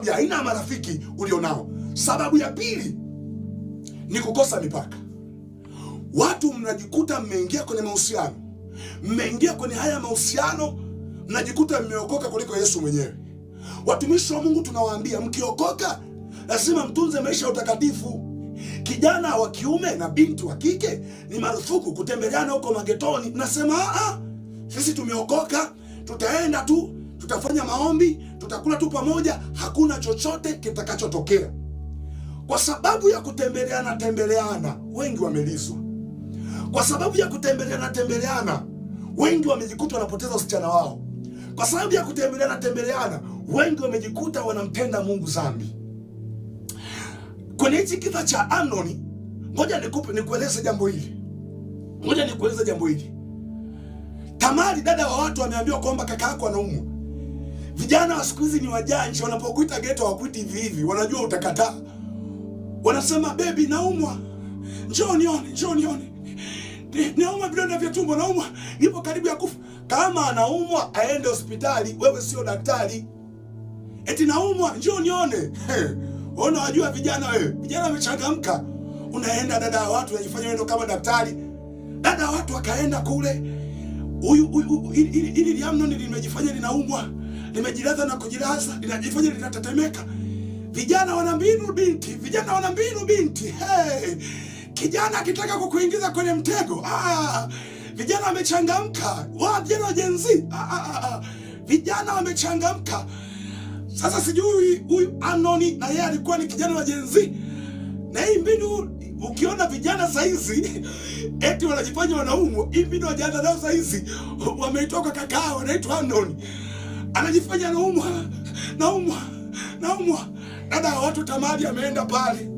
ya aina ya marafiki ulionao. Sababu ya pili ni kukosa mipaka. Watu mnajikuta mmeingia kwenye mahusiano, mmeingia kwenye haya mahusiano, mnajikuta mmeokoka kuliko Yesu mwenyewe. Watumishi wa Mungu tunawaambia, mkiokoka lazima mtunze maisha ya utakatifu. Kijana wa kiume na binti wa kike ni marufuku kutembeleana huko magetoni. Nasema sisi tumeokoka, tutaenda tu, tutafanya maombi, tutakula tu pamoja, hakuna chochote kitakachotokea. Kwa sababu ya kutembeleana wengi wamelizwa. Kwa sababu ya kutembeleana wengi wamejikuta wanapoteza usichana wao. Kwa sababu ya kutembeleana wengi wamejikuta wanamtenda Mungu dhambi. Kwenye hichi kisa cha Amnoni, ngoja nikueleze jambo hili. Tamari, dada wa watu, ameambiwa kwamba kaka yako anaumwa. Vijana wa siku hizi ni wajanja, wanapokuita geto hawakuiti hivi hivi, wanajua utakataa. Wanasema baby, naumwa, njoo nione. Naumwa vidonda vya tumbo, naumwa, nipo karibu ya kufa. Kama anaumwa aende hospitali, wewe sio daktari. Eti naumwa, njoo nione. Ona, wajua vijana wewe. Vijana wamechangamka. Unaenda dada wa watu, unajifanya wewe ndo kama daktari. Dada wa watu akaenda kule. Ili Amnoni limejifanya linaumwa, limejilaza na kujilaza, linajifanya linatetemeka. Vijana wana mbinu binti. Hey! Kijana akitaka kukuingiza kwenye mtego. Vijana wamechangamka. Vijana wa Gen Z. Vijana wamechangamka. Sasa sijui huyu Amnoni na yeye alikuwa ni kijana wa Gen Z. Na hii mbinu, ukiona vijana saizi eti wanajifanya wanaumwa, hii mbinu wajaanza nao saizi, wameitoka kakao, wanaitwa Amnoni. Anajifanya naumwa. Dada wa watu Tamari ameenda pale.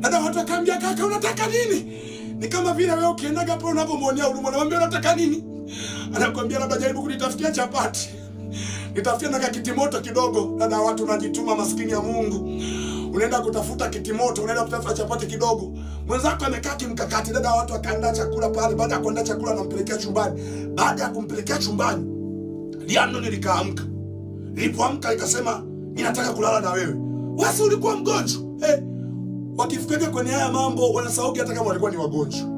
Dada wa watu akamwambia, kaka unataka nini? Ni kama vile wewe ukiendaga hapo unapomwonea huruma, unamwambia unataka nini? Anakuambia labda jaribu kunitafutia chapati. Nitafutia na kitimoto kidogo. Dada wa watu unajituma, maskini ya Mungu. Unaenda kutafuta kitimoto, unaenda kutafuta chapati kidogo. Mwenzako amekaa kimkakati. Dada wa watu akaandaa chakula pale. Baada ya kuandaa chakula anampelekea chumbani. Baada ya kumpelekea chumbani, Amnoni likaamka. Lilipoamka ikasema, ninataka kulala na wewe. Wewe ulikuwa mgonjwa. Wakifika kwenye haya mambo wanasahau hata kama walikuwa ni wagonjwa.